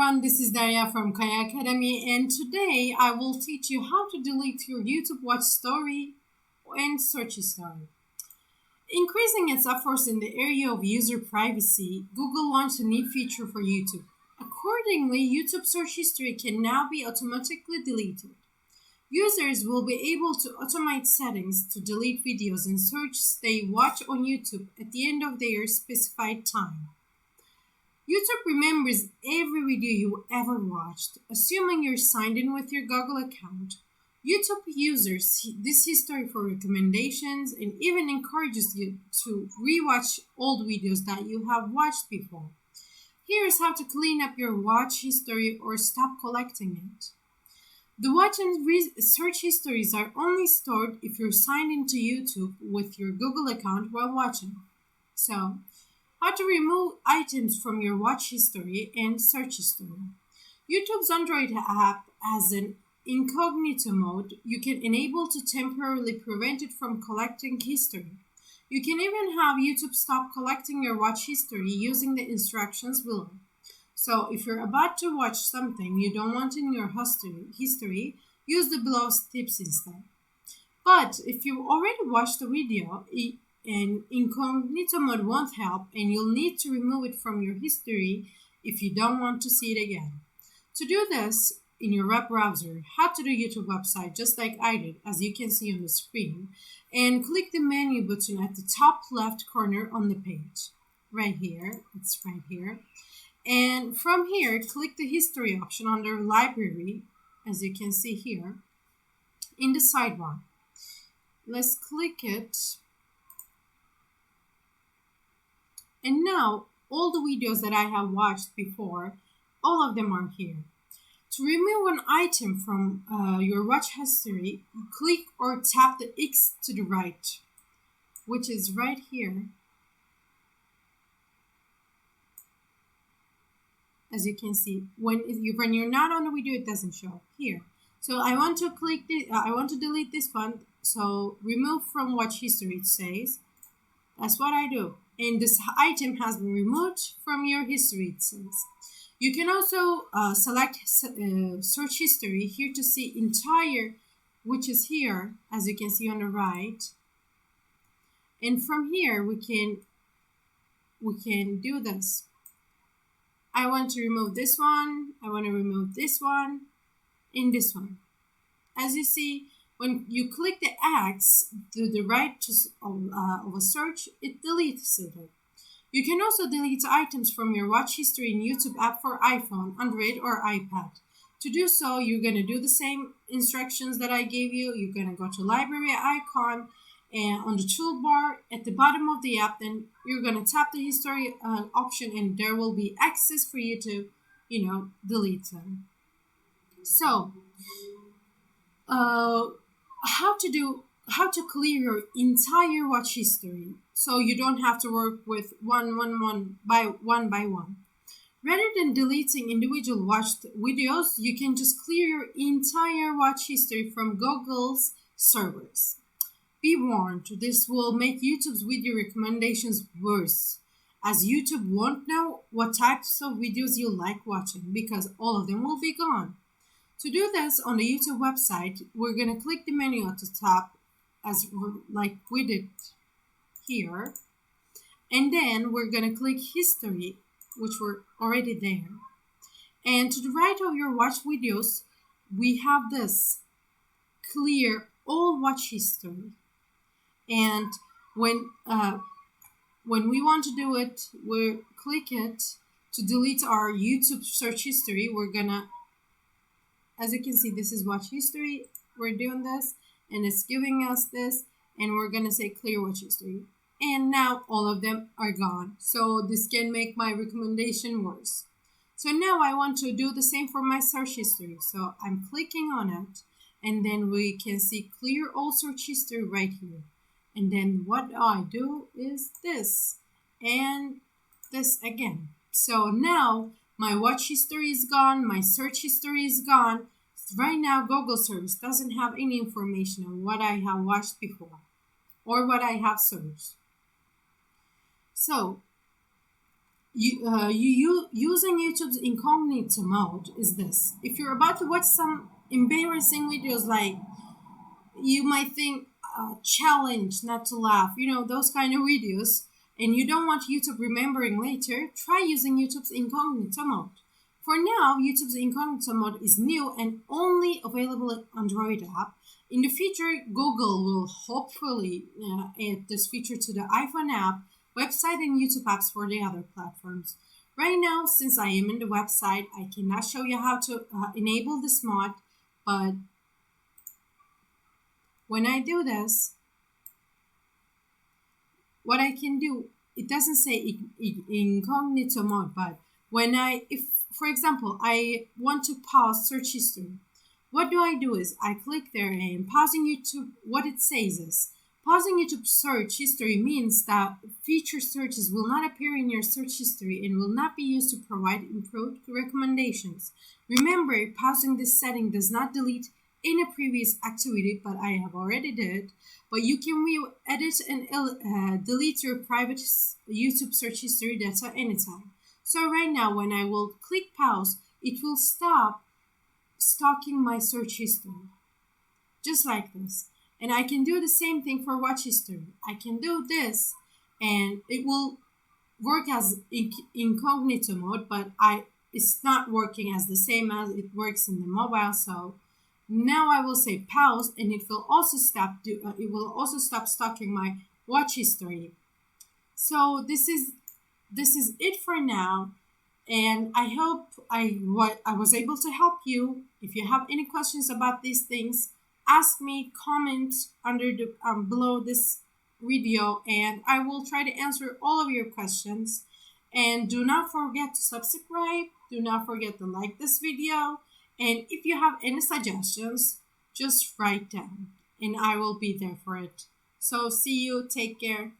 everyone, this is Daria from Kaya Academy, and today I will teach you how to delete your YouTube watch story and search history. Increasing its efforts in the area of user privacy, Google launched a new feature for YouTube. Accordingly, YouTube search history can now be automatically deleted. Users will be able to automate settings to delete videos and search they watch on YouTube at the end of their specified time. YouTube remembers every video you ever watched, assuming you're signed in with your Google account. YouTube uses this history for recommendations and even encourages you to rewatch old videos that you have watched before. Here's how to clean up your watch history or stop collecting it. The watch and search histories are only stored if you're signed into YouTube with your Google account while watching. So, how to remove items from your watch history and search history. YouTube's Android app has an Incognito Mode you can enable to temporarily prevent it from collecting history. You can even have YouTube stop collecting your watch history using the instructions below. So if you're about to watch something you don't want in your history, use the below tips instead. But if you already watched the video, and Incognito Mode won't help, and you'll need to remove it from your history if you don't want to see it again. To do this in your web browser, head to the YouTube website just like I did, as you can see on the screen, and click the menu button at the top left corner on the page. Right here, it's right here. And from here, click the history option under library, as you can see here, in the sidebar. Let's click it. And now, all the videos that I have watched before, all of them are here. To remove an item from your watch history, click or tap the X to the right, which is right here. As you can see, when you're not on the video, it doesn't show here. So I want to click I want to delete this one. So remove from watch history, it says. That's what I do. And this item has been removed from your history, it says. You can also select search history here to see entire, which is here, as you can see on the right. And from here, we can do this. I want to remove this one. I want to remove this one and this one. As you see, when you click the X to the right of a search, it deletes it. You can also delete items from your watch history in YouTube app for iPhone, Android, or iPad. To do so, you're going to do the same instructions that I gave you. You're going to go to library icon and on the toolbar at the bottom of the app, then you're going to tap the history option and there will be access for you to, delete them. So, how to clear your entire watch history so you don't have to work with one by one. Rather than deleting individual watched videos, you can just clear your entire watch history from Google's servers. Be warned, this will make YouTube's video recommendations worse, as YouTube won't know what types of videos you like watching because all of them will be gone. To do this on the YouTube website, we're going to click the menu at the top like we did here. And then we're going to click history, which were already there. And to the right of your watch videos, we have this clear all watch history. And when we want to do it, we click it to delete our YouTube search history. We're going to, as you can see, this is watch history. We're doing this and it's giving us this and we're going to say clear watch history. And now all of them are gone. So this can make my recommendation worse. So now I want to do the same for my search history. So I'm clicking on it and then we can see clear all search history right here. And then what I do is this and this again. So now my watch history is gone, my search history is gone. Right now, Google service doesn't have any information on what I have watched before or what I have searched. So using YouTube's incognito mode is this. If you're about to watch some embarrassing videos, like you might think challenge not to laugh, those kind of videos, and you don't want YouTube remembering later, try using YouTube's incognito mode. For now, YouTube's incognito mode is new and only available in Android app. In the future, Google will hopefully add this feature to the iPhone app, website, and YouTube apps for the other platforms. Right now, since I am in the website, I cannot show you how to enable this mod, but when I do this, what I can do, it doesn't say incognito mode, but if for example, I want to pause search history, what do is I click there and pausing YouTube, what it says is, pausing YouTube search history means that feature searches will not appear in your search history and will not be used to provide improved recommendations. Remember, pausing this setting does not delete any previous activity, but I have already did. But you can edit and delete your private YouTube search history data anytime. So right now, when I will click pause, it will stop stalking my search history, just like this. And I can do the same thing for watch history. I can do this, and it will work as incognito mode, but it's not working as the same as it works in the mobile. So now I will say pause, and it will also stop stalking my watch history. So this is it for now, and I hope I was able to help you. If you have any questions about these things, ask me, comment under the below this video, and I will try to answer all of your questions. And do not forget to subscribe. Do not forget to like this video. And if you have any suggestions, just write down and I will be there for it. So see you. Take care.